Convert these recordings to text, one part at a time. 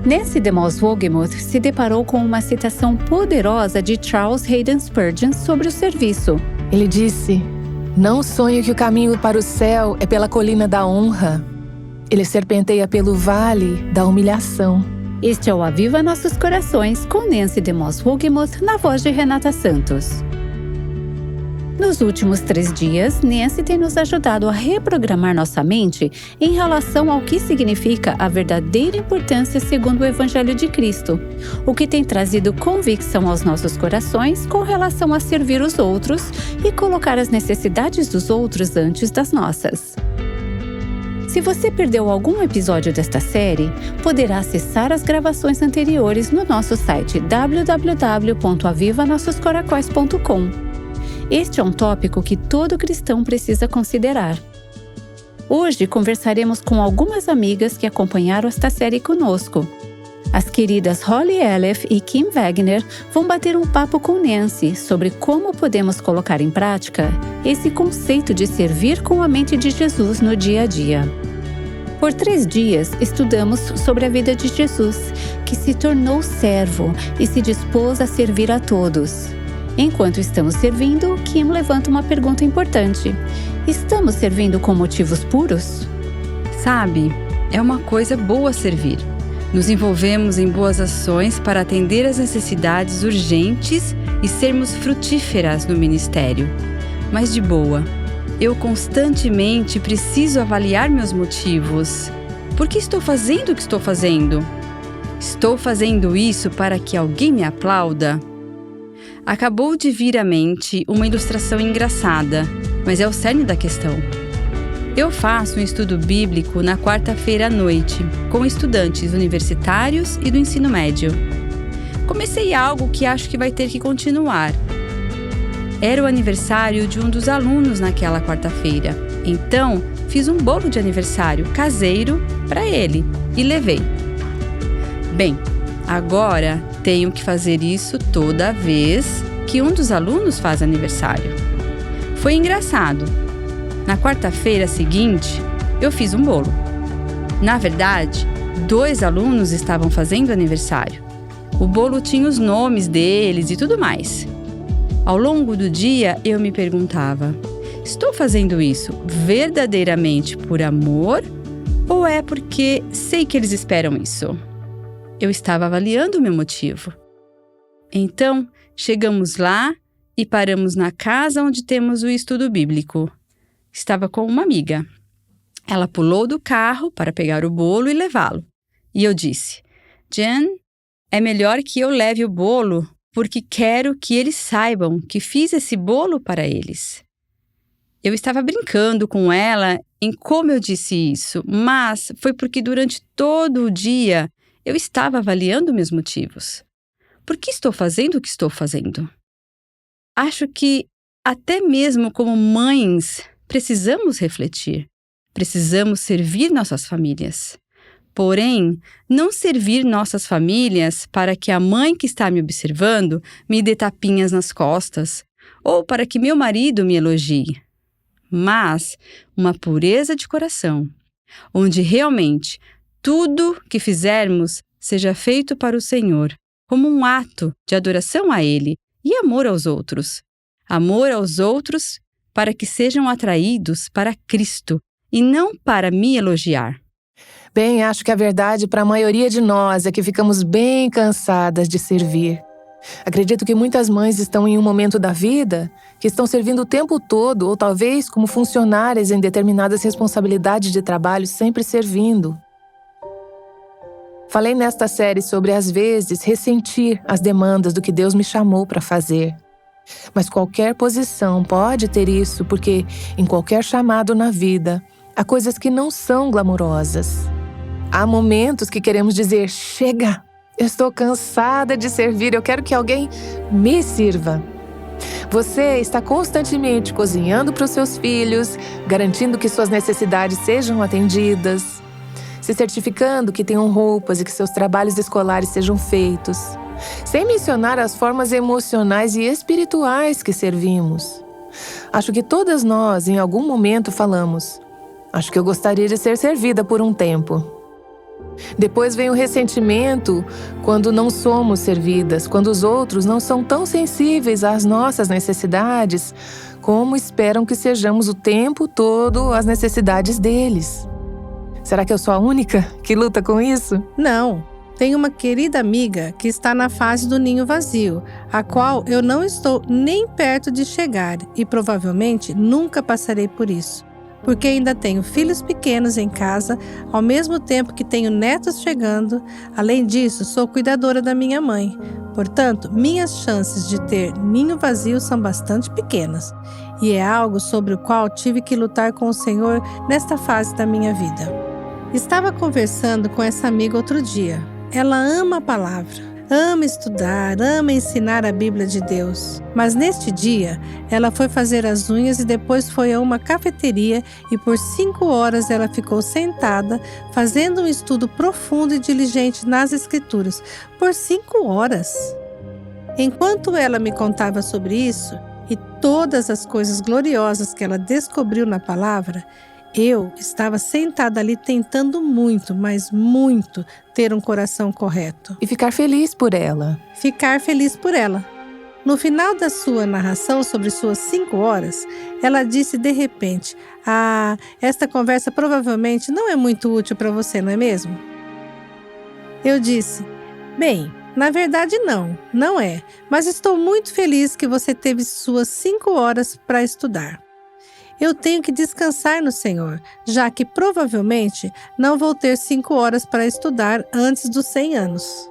Nancy DeMoss Wolgemuth se deparou com uma citação poderosa de Charles Haddon Spurgeon sobre o serviço. Ele disse: "Não sonho que o caminho para o céu é pela colina da honra. Ele serpenteia pelo vale da humilhação." Este é o Aviva Nossos Corações, com Nancy DeMoss Wolgemuth, na voz de Renata Santos. Nos últimos 3 dias, Nancy tem nos ajudado a reprogramar nossa mente em relação ao que significa a verdadeira importância segundo o Evangelho de Cristo, o que tem trazido convicção aos nossos corações com relação a servir os outros e colocar as necessidades dos outros antes das nossas. Se você perdeu algum episódio desta série, poderá acessar as gravações anteriores no nosso site www.avivanossoscoracóis.com. Este é um tópico que todo cristão precisa considerar. Hoje conversaremos com algumas amigas que acompanharam esta série conosco. As queridas Holly Aleph e Kim Wagner vão bater um papo com Nancy sobre como podemos colocar em prática esse conceito de servir com a mente de Jesus no dia a dia. Por 3 dias, estudamos sobre a vida de Jesus, que se tornou servo e se dispôs a servir a todos. Enquanto estamos servindo, Kim levanta uma pergunta importante. Estamos servindo com motivos puros? Sabe, é uma coisa boa servir. Nos envolvemos em boas ações para atender às necessidades urgentes e sermos frutíferas no ministério. Mas de boa, eu constantemente preciso avaliar meus motivos. Por que estou fazendo o que estou fazendo? Estou fazendo isso para que alguém me aplauda? Acabou de vir à mente uma ilustração engraçada, mas é o cerne da questão. Eu faço um estudo bíblico na quarta-feira à noite, com estudantes universitários e do ensino médio. Comecei algo que acho que vai ter que continuar. Era o aniversário de um dos alunos naquela quarta-feira, então fiz um bolo de aniversário caseiro para ele e levei. Bem, agora tenho que fazer isso toda vez que um dos alunos faz aniversário. Foi engraçado. Na quarta-feira seguinte, eu fiz um bolo. Na verdade, 2 alunos estavam fazendo aniversário. O bolo tinha os nomes deles e tudo mais. Ao longo do dia, eu me perguntava: estou fazendo isso verdadeiramente por amor ou é porque sei que eles esperam isso? Eu estava avaliando o meu motivo. Então, chegamos lá e paramos na casa onde temos o estudo bíblico. Estava com uma amiga. Ela pulou do carro para pegar o bolo e levá-lo. E eu disse: Jen, é melhor que eu leve o bolo porque quero que eles saibam que fiz esse bolo para eles. Eu estava brincando com ela em como eu disse isso, mas foi porque durante todo o dia eu estava avaliando meus motivos. Por que estou fazendo o que estou fazendo? Acho que, até mesmo como mães, precisamos refletir. Precisamos servir nossas famílias. Porém, não servir nossas famílias para que a mãe que está me observando me dê tapinhas nas costas ou para que meu marido me elogie. Mas uma pureza de coração, onde realmente tudo que fizermos seja feito para o Senhor, como um ato de adoração a Ele e amor aos outros. Amor aos outros para que sejam atraídos para Cristo e não para me elogiar. Bem, acho que a verdade para a maioria de nós é que ficamos bem cansadas de servir. Acredito que muitas mães estão em um momento da vida que estão servindo o tempo todo ou talvez como funcionárias em determinadas responsabilidades de trabalho sempre servindo. Falei nesta série sobre, às vezes, ressentir as demandas do que Deus me chamou para fazer. Mas qualquer posição pode ter isso porque, em qualquer chamado na vida, há coisas que não são glamurosas. Há momentos que queremos dizer: chega, eu estou cansada de servir, eu quero que alguém me sirva. Você está constantemente cozinhando para os seus filhos, garantindo que suas necessidades sejam atendidas, se certificando que tenham roupas e que seus trabalhos escolares sejam feitos, sem mencionar as formas emocionais e espirituais que servimos. Acho que todas nós, em algum momento, falamos: acho que eu gostaria de ser servida por um tempo. Depois vem o ressentimento quando não somos servidas, quando os outros não são tão sensíveis às nossas necessidades como esperam que sejamos o tempo todo às necessidades deles. Será que eu sou a única que luta com isso? Não. Tenho uma querida amiga que está na fase do ninho vazio, a qual eu não estou nem perto de chegar e provavelmente nunca passarei por isso, porque ainda tenho filhos pequenos em casa, ao mesmo tempo que tenho netos chegando. Além disso, sou cuidadora da minha mãe. Portanto, minhas chances de ter ninho vazio são bastante pequenas, e é algo sobre o qual tive que lutar com o Senhor nesta fase da minha vida. Estava conversando com essa amiga outro dia. Ela ama a palavra, ama estudar, ama ensinar a Bíblia de Deus. Mas neste dia, ela foi fazer as unhas e depois foi a uma cafeteria e por 5 horas ela ficou sentada, fazendo um estudo profundo e diligente nas Escrituras. Por 5 horas! Enquanto ela me contava sobre isso e todas as coisas gloriosas que ela descobriu na palavra, eu estava sentada ali tentando muito, mas muito, ter um coração correto. E ficar feliz por ela. Ficar feliz por ela. No final da sua narração sobre suas 5 horas, ela disse de repente: esta conversa provavelmente não é muito útil para você, não é mesmo? Eu disse: bem, na verdade não é, mas estou muito feliz que você teve suas 5 horas para estudar. Eu tenho que descansar no Senhor, já que provavelmente não vou ter 5 horas para estudar antes dos 100 anos.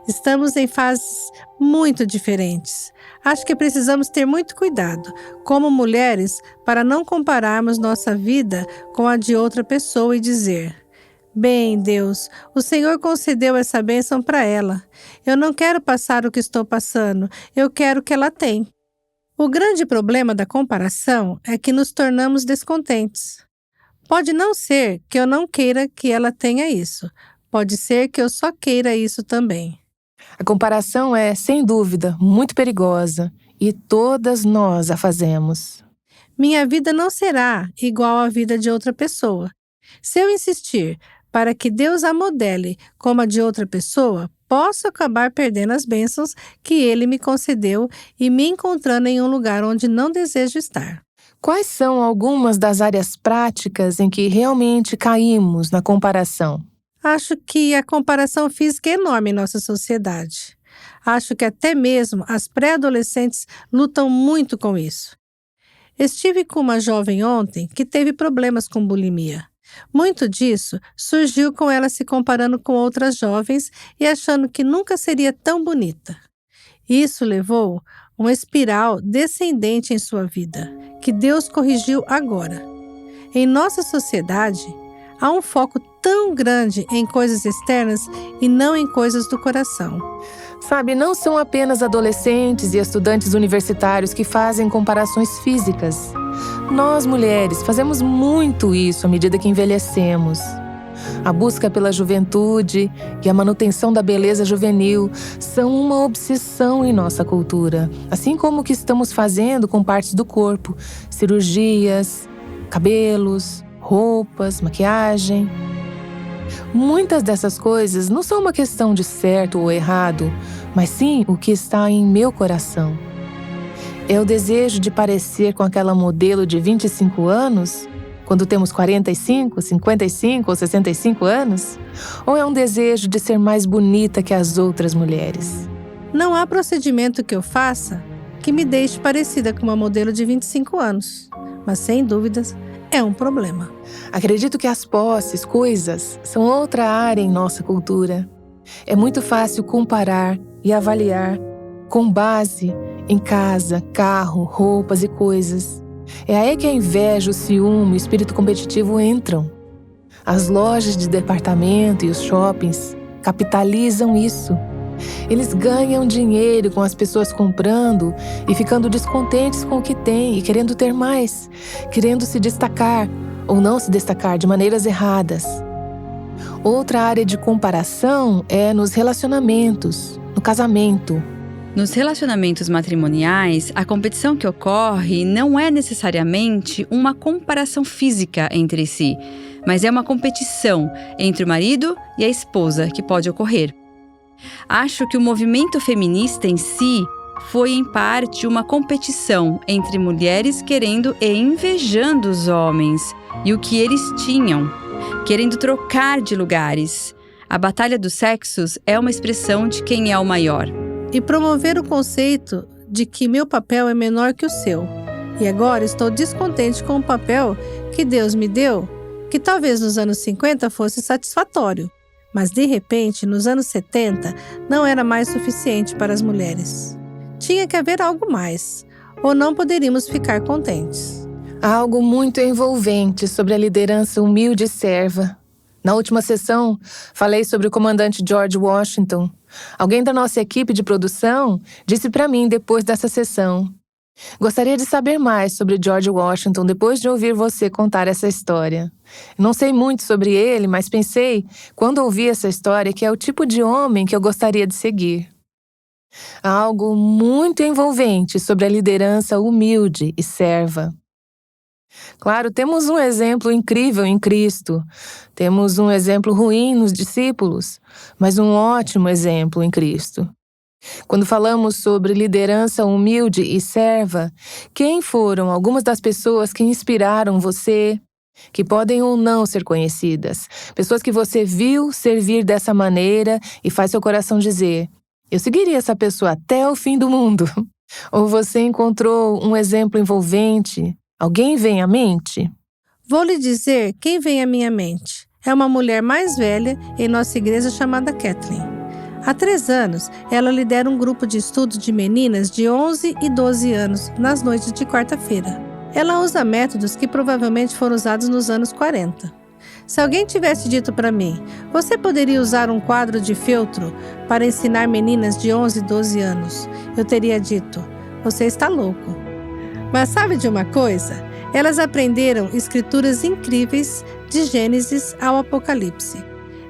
Estamos em fases muito diferentes. Acho que precisamos ter muito cuidado, como mulheres, para não compararmos nossa vida com a de outra pessoa e dizer: bem, Deus, o Senhor concedeu essa bênção para ela. Eu não quero passar o que estou passando, eu quero o que ela tem. O grande problema da comparação é que nos tornamos descontentes. Pode não ser que eu não queira que ela tenha isso. Pode ser que eu só queira isso também. A comparação é, sem dúvida, muito perigosa e todas nós a fazemos. Minha vida não será igual à vida de outra pessoa. Se eu insistir para que Deus a modele como a de outra pessoa, posso acabar perdendo as bênçãos que Ele me concedeu e me encontrando em um lugar onde não desejo estar. Quais são algumas das áreas práticas em que realmente caímos na comparação? Acho que a comparação física é enorme em nossa sociedade. Acho que até mesmo as pré-adolescentes lutam muito com isso. Estive com uma jovem ontem que teve problemas com bulimia. Muito disso surgiu com ela se comparando com outras jovens e achando que nunca seria tão bonita. Isso levou uma espiral descendente em sua vida, que Deus corrigiu agora. Em nossa sociedade, há um foco tão grande em coisas externas e não em coisas do coração. Sabe, não são apenas adolescentes e estudantes universitários que fazem comparações físicas. Nós, mulheres, fazemos muito isso à medida que envelhecemos. A busca pela juventude e a manutenção da beleza juvenil são uma obsessão em nossa cultura, assim como o que estamos fazendo com partes do corpo, cirurgias, cabelos, roupas, maquiagem. Muitas dessas coisas não são uma questão de certo ou errado, mas sim o que está em meu coração. É o desejo de parecer com aquela modelo de 25 anos, quando temos 45, 55 ou 65 anos? Ou é um desejo de ser mais bonita que as outras mulheres? Não há procedimento que eu faça que me deixe parecida com uma modelo de 25 anos, mas sem dúvidas é um problema. Acredito que as posses, coisas, são outra área em nossa cultura. É muito fácil comparar e avaliar com base em casa, carro, roupas e coisas. É aí que a inveja, o ciúme e o espírito competitivo entram. As lojas de departamento e os shoppings capitalizam isso. Eles ganham dinheiro com as pessoas comprando e ficando descontentes com o que têm e querendo ter mais, querendo se destacar ou não se destacar de maneiras erradas. Outra área de comparação é nos relacionamentos, no casamento. Nos relacionamentos matrimoniais, a competição que ocorre não é necessariamente uma comparação física entre si, mas é uma competição entre o marido e a esposa que pode ocorrer. Acho que o movimento feminista em si foi, em parte, uma competição entre mulheres querendo e invejando os homens e o que eles tinham, querendo trocar de lugares. A batalha dos sexos é uma expressão de quem é o maior. E promover o conceito de que meu papel é menor que o seu. E agora estou descontente com o papel que Deus me deu, que talvez nos anos 50 fosse satisfatório, mas de repente, nos anos 70, não era mais suficiente para as mulheres. Tinha que haver algo mais, ou não poderíamos ficar contentes. Há algo muito envolvente sobre a liderança humilde e serva. Na última sessão, falei sobre o comandante George Washington. Alguém da nossa equipe de produção disse para mim depois dessa sessão: gostaria de saber mais sobre George Washington depois de ouvir você contar essa história. Não sei muito sobre ele, mas pensei, quando ouvi essa história, que é o tipo de homem que eu gostaria de seguir. Há algo muito envolvente sobre a liderança humilde e serva. Claro, temos um exemplo incrível em Cristo. Temos um exemplo ruim nos discípulos, mas um ótimo exemplo em Cristo. Quando falamos sobre liderança humilde e serva, quem foram algumas das pessoas que inspiraram você, que podem ou não ser conhecidas? Pessoas que você viu servir dessa maneira e faz seu coração dizer: eu seguiria essa pessoa até o fim do mundo. Ou você encontrou um exemplo envolvente? Alguém vem à mente? Vou lhe dizer quem vem à minha mente. É uma mulher mais velha em nossa igreja chamada Kathleen. Há 3 anos, ela lidera um grupo de estudo de meninas de 11 e 12 anos nas noites de quarta-feira. Ela usa métodos que provavelmente foram usados nos anos 40. Se alguém tivesse dito para mim: você poderia usar um quadro de feltro para ensinar meninas de 11 e 12 anos, eu teria dito: você está louco. Mas sabe de uma coisa? Elas aprenderam escrituras incríveis de Gênesis ao Apocalipse.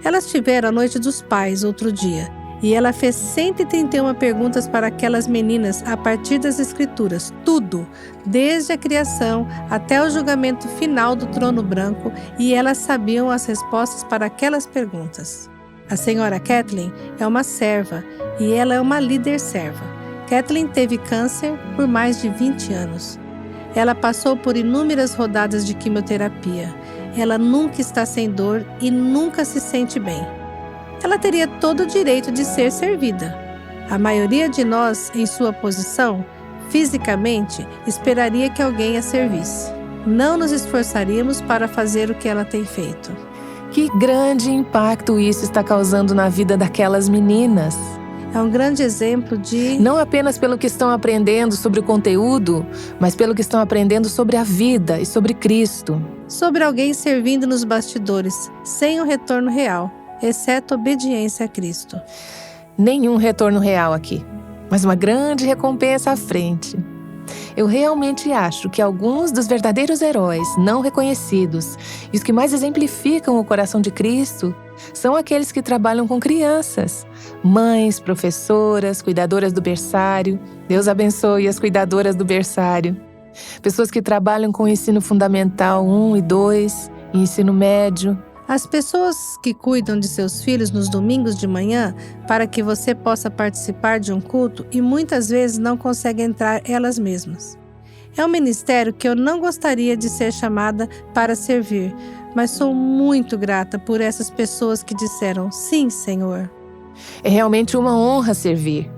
Elas tiveram a Noite dos Pais outro dia, e ela fez 131 perguntas para aquelas meninas a partir das escrituras, tudo, desde a criação até o julgamento final do trono branco, e elas sabiam as respostas para aquelas perguntas. A senhora Kathleen é uma serva, e ela é uma líder serva. Kathleen teve câncer por mais de 20 anos. Ela passou por inúmeras rodadas de quimioterapia. Ela nunca está sem dor e nunca se sente bem. Ela teria todo o direito de ser servida. A maioria de nós, em sua posição, fisicamente, esperaria que alguém a servisse. Não nos esforçaríamos para fazer o que ela tem feito. Que grande impacto isso está causando na vida daquelas meninas! É um grande exemplo de... não apenas pelo que estão aprendendo sobre o conteúdo, mas pelo que estão aprendendo sobre a vida e sobre Cristo. Sobre alguém servindo nos bastidores, sem um retorno real, exceto obediência a Cristo. Nenhum retorno real aqui, mas uma grande recompensa à frente. Eu realmente acho que alguns dos verdadeiros heróis não reconhecidos e os que mais exemplificam o coração de Cristo são aqueles que trabalham com crianças. Mães, professoras, cuidadoras do berçário. Deus abençoe as cuidadoras do berçário. Pessoas que trabalham com ensino fundamental 1 e 2, e ensino médio. As pessoas que cuidam de seus filhos nos domingos de manhã para que você possa participar de um culto e muitas vezes não conseguem entrar elas mesmas. É um ministério que eu não gostaria de ser chamada para servir, mas sou muito grata por essas pessoas que disseram: sim, Senhor. É realmente uma honra servir.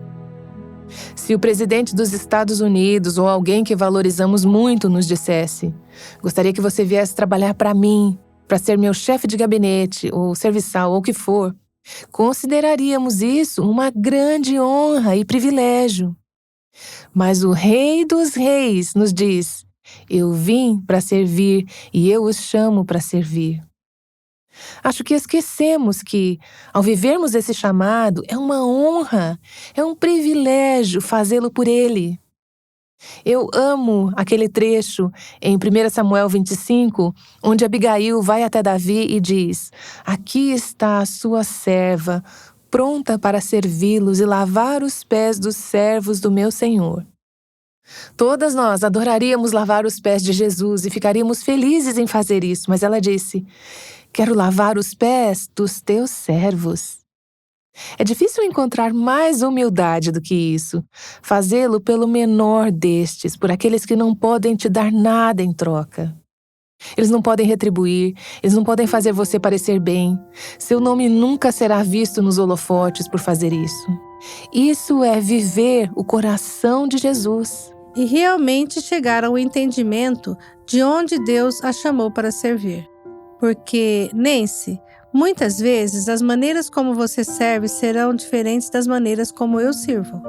Se o presidente dos Estados Unidos ou alguém que valorizamos muito nos dissesse: gostaria que você viesse trabalhar para mim, para ser meu chefe de gabinete, ou serviçal, ou o que for, consideraríamos isso uma grande honra e privilégio. Mas o Rei dos Reis nos diz: eu vim para servir e eu os chamo para servir. Acho que esquecemos que, ao vivermos esse chamado, é uma honra, é um privilégio fazê-lo por Ele. Eu amo aquele trecho em 1 Samuel 25, onde Abigail vai até Davi e diz: aqui está a sua serva, pronta para servi-los e lavar os pés dos servos do meu senhor. Todas nós adoraríamos lavar os pés de Jesus e ficaríamos felizes em fazer isso, mas ela disse: quero lavar os pés dos teus servos. É difícil encontrar mais humildade do que isso, fazê-lo pelo menor destes, por aqueles que não podem te dar nada em troca. Eles não podem retribuir, eles não podem fazer você parecer bem. Seu nome nunca será visto nos holofotes por fazer isso. Isso é viver o coração de Jesus. E realmente chegar ao entendimento de onde Deus a chamou para servir. Porque, Nancy, muitas vezes as maneiras como você serve serão diferentes das maneiras como eu sirvo.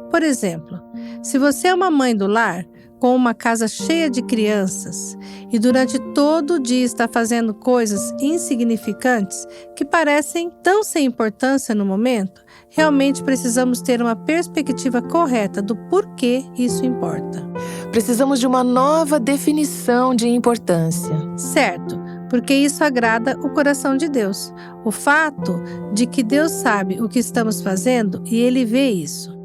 Por exemplo, se você é uma mãe do lar, com uma casa cheia de crianças, e durante todo o dia está fazendo coisas insignificantes que parecem tão sem importância no momento, realmente precisamos ter uma perspectiva correta do porquê isso importa. Precisamos de uma nova definição de importância. Certo, porque isso agrada o coração de Deus. O fato de que Deus sabe o que estamos fazendo e Ele vê isso.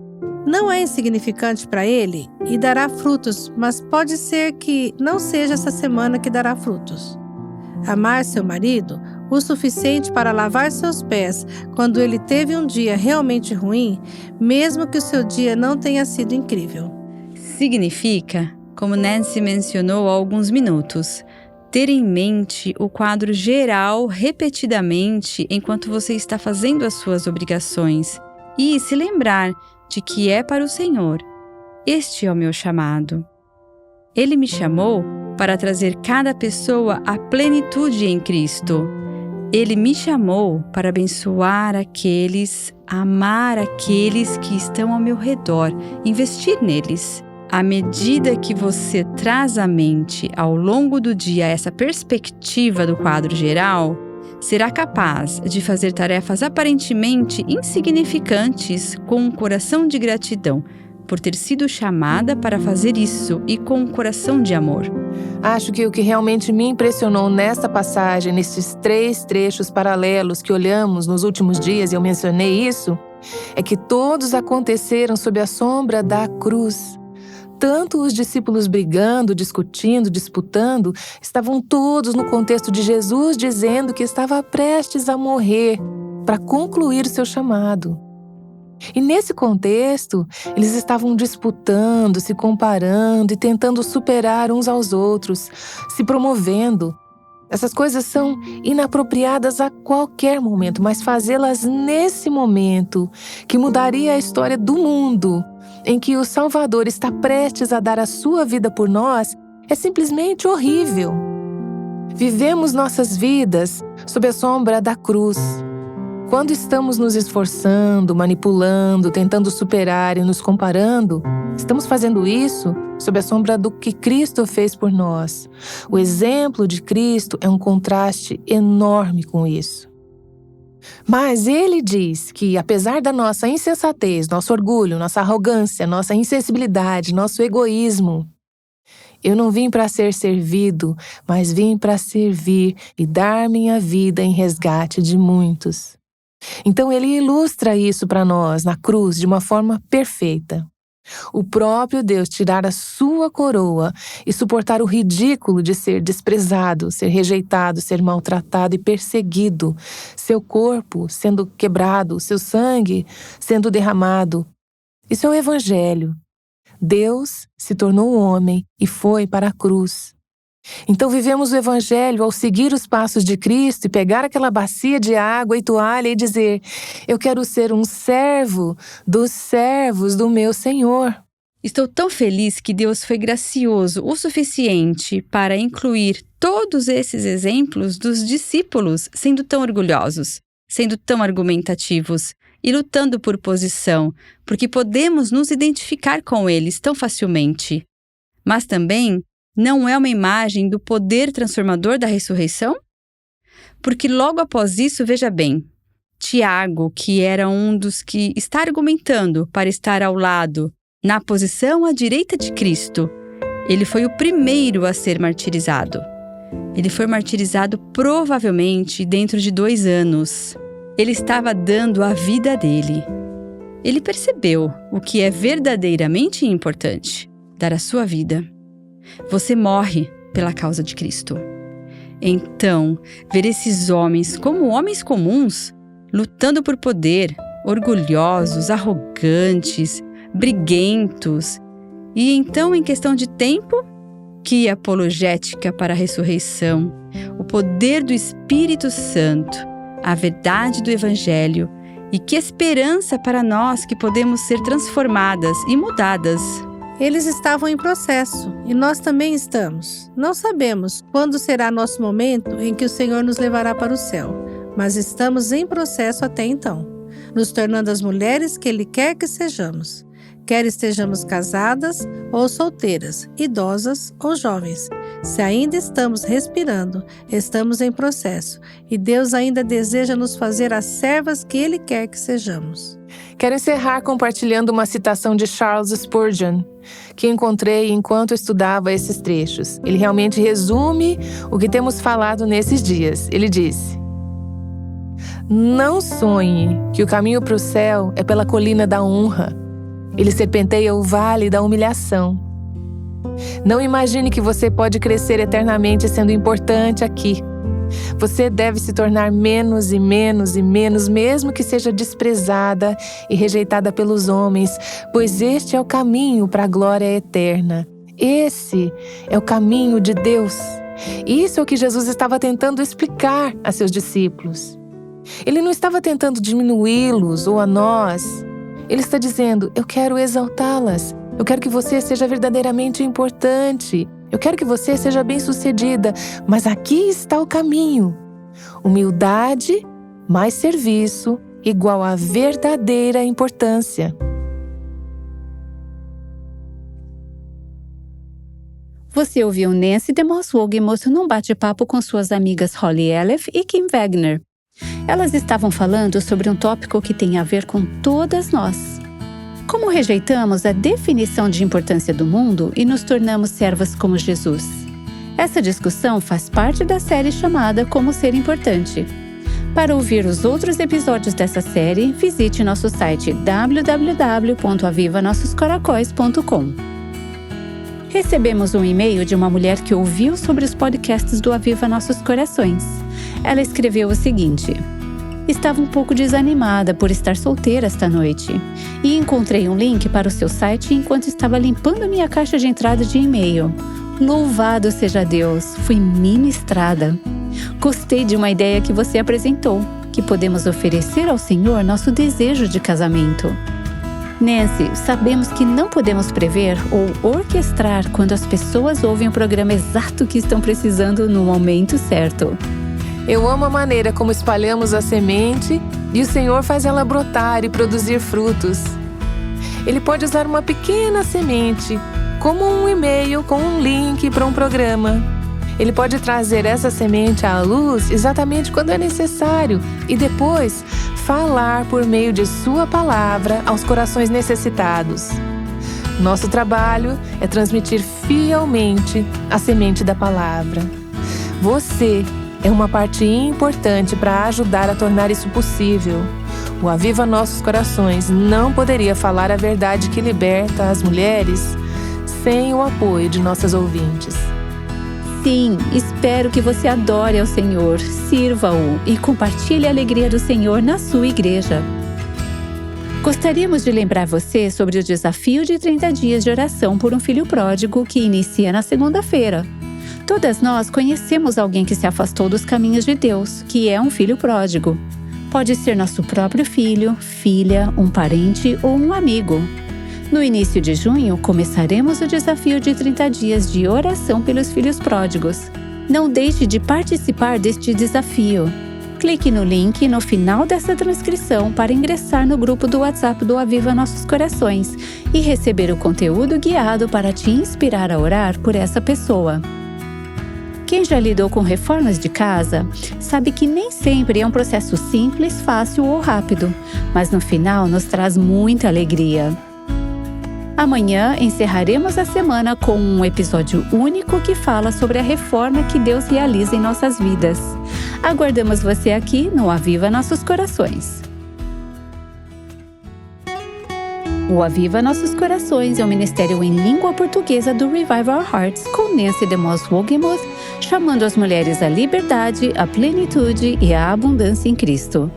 Não é insignificante para Ele e dará frutos, mas pode ser que não seja essa semana que dará frutos. Amar seu marido o suficiente para lavar seus pés quando ele teve um dia realmente ruim, mesmo que o seu dia não tenha sido incrível. Significa, como Nancy mencionou há alguns minutos, ter em mente o quadro geral repetidamente enquanto você está fazendo as suas obrigações e se lembrar de que é para o Senhor. Este é o meu chamado. Ele me chamou para trazer cada pessoa à plenitude em Cristo. Ele me chamou para abençoar aqueles, amar aqueles que estão ao meu redor, investir neles. À medida que você traz à mente ao longo do dia essa perspectiva do quadro geral, será capaz de fazer tarefas aparentemente insignificantes com um coração de gratidão por ter sido chamada para fazer isso e com um coração de amor. Acho que o que realmente me impressionou nessa passagem, nesses 3 trechos paralelos que olhamos nos últimos dias, e eu mencionei isso, é que todos aconteceram sob a sombra da cruz. Tanto os discípulos brigando, discutindo, disputando, estavam todos no contexto de Jesus dizendo que estava prestes a morrer para concluir o seu chamado. E nesse contexto, eles estavam disputando, se comparando e tentando superar uns aos outros, se promovendo. Essas coisas são inapropriadas a qualquer momento, mas fazê-las nesse momento, que mudaria a história do mundo, em que o Salvador está prestes a dar a sua vida por nós, é simplesmente horrível. Vivemos nossas vidas sob a sombra da cruz. Quando estamos nos esforçando, manipulando, tentando superar e nos comparando, estamos fazendo isso sob a sombra do que Cristo fez por nós. O exemplo de Cristo é um contraste enorme com isso. Mas ele diz que, apesar da nossa insensatez, nosso orgulho, nossa arrogância, nossa insensibilidade, nosso egoísmo, eu não vim para ser servido, mas vim para servir e dar minha vida em resgate de muitos. Então ele ilustra isso para nós na cruz de uma forma perfeita. O próprio Deus tirar a sua coroa e suportar o ridículo de ser desprezado, ser rejeitado, ser maltratado e perseguido, seu corpo sendo quebrado, seu sangue sendo derramado. Isso é o Evangelho. Deus se tornou homem e foi para a cruz. Então vivemos o Evangelho ao seguir os passos de Cristo e pegar aquela bacia de água e toalha e dizer: eu quero ser um servo dos servos do meu Senhor. Estou tão feliz que Deus foi gracioso o suficiente para incluir todos esses exemplos dos discípulos sendo tão orgulhosos, sendo tão argumentativos e lutando por posição, porque podemos nos identificar com eles tão facilmente. Mas também não é uma imagem do poder transformador da ressurreição? Porque logo após isso, veja bem, Tiago, que era um dos que está argumentando para estar ao lado, na posição à direita de Cristo, ele foi o primeiro a ser martirizado. Ele foi martirizado provavelmente dentro de 2 anos. Ele estava dando a vida dele. Ele percebeu o que é verdadeiramente importante. dar a sua vida. Você morre pela causa de Cristo. Então, ver esses homens como homens comuns, lutando por poder, orgulhosos, arrogantes, briguentos, e então, em questão de tempo, que apologética para a ressurreição, o poder do Espírito Santo, a verdade do Evangelho, e que esperança para nós que podemos ser transformadas e mudadas. Eles estavam em processo e nós também estamos. Não sabemos quando será nosso momento em que o Senhor nos levará para o céu, mas estamos em processo até então, nos tornando as mulheres que Ele quer que sejamos. Quer estejamos casadas ou solteiras, idosas ou jovens. Se ainda estamos respirando, estamos em processo e Deus ainda deseja nos fazer as servas que Ele quer que sejamos. Quero encerrar compartilhando uma citação de Charles Spurgeon, que encontrei enquanto estudava esses trechos. Ele realmente resume o que temos falado nesses dias. Ele disse: "Não sonhe que o caminho para o céu é pela colina da honra. Ele serpenteia o vale da humilhação. Não imagine que você pode crescer eternamente sendo importante aqui. Você deve se tornar menos e menos e menos, mesmo que seja desprezada e rejeitada pelos homens, pois este é o caminho para a glória eterna. Esse é o caminho de Deus." Isso é o que Jesus estava tentando explicar a seus discípulos. Ele não estava tentando diminuí-los ou a nós. Ele está dizendo: eu quero exaltá-las. Eu quero que você seja verdadeiramente importante. Eu quero que você seja bem-sucedida. Mas aqui está o caminho. Humildade mais serviço igual a verdadeira importância. Você ouviu Nancy DeMoss Wolgemuth num bate-papo com suas amigas Holly Aleph e Kim Wagner. Elas estavam falando sobre um tópico que tem a ver com todas nós. Como rejeitamos a definição de importância do mundo e nos tornamos servas como Jesus? Essa discussão faz parte da série chamada Como Ser Importante. Para ouvir os outros episódios dessa série, visite nosso site www.avivanossoscoracóis.com. Recebemos um e-mail de uma mulher que ouviu sobre os podcasts do Aviva Nossos Corações. Ela escreveu o seguinte: "Estava um pouco desanimada por estar solteira esta noite e encontrei um link para o seu site enquanto estava limpando minha caixa de entrada de e-mail. Louvado seja Deus, fui ministrada. Gostei de uma ideia que você apresentou, que podemos oferecer ao Senhor nosso desejo de casamento. Nancy, sabemos que não podemos prever ou orquestrar quando as pessoas ouvem o programa exato que estão precisando no momento certo. Eu amo a maneira como espalhamos a semente e o Senhor faz ela brotar e produzir frutos. Ele pode usar uma pequena semente, como um e-mail com um link para um programa. Ele pode trazer essa semente à luz exatamente quando é necessário e depois falar por meio de sua palavra aos corações necessitados. Nosso trabalho é transmitir fielmente a semente da palavra. Você é uma parte importante para ajudar a tornar isso possível. O Aviva Nossos Corações não poderia falar a verdade que liberta as mulheres sem o apoio de nossas ouvintes. Sim, espero que você adore ao Senhor, sirva-o e compartilhe a alegria do Senhor na sua igreja. Gostaríamos de lembrar você sobre o desafio de 30 dias de oração por um filho pródigo que inicia na segunda-feira. Todas nós conhecemos alguém que se afastou dos caminhos de Deus, que é um filho pródigo. Pode ser nosso próprio filho, filha, um parente ou um amigo. No início de junho, começaremos o desafio de 30 dias de oração pelos filhos pródigos. Não deixe de participar deste desafio. Clique no link no final dessa transcrição para ingressar no grupo do WhatsApp do Aviva Nossos Corações e receber o conteúdo guiado para te inspirar a orar por essa pessoa. Quem já lidou com reformas de casa sabe que nem sempre é um processo simples, fácil ou rápido, mas no final nos traz muita alegria. Amanhã encerraremos a semana com um episódio único que fala sobre a reforma que Deus realiza em nossas vidas. Aguardamos você aqui no Aviva Nossos Corações. O Aviva Nossos Corações é um ministério em língua portuguesa do Revive Our Hearts, com Nancy DeMoss Wogemuth, chamando as mulheres à liberdade, à plenitude e à abundância em Cristo.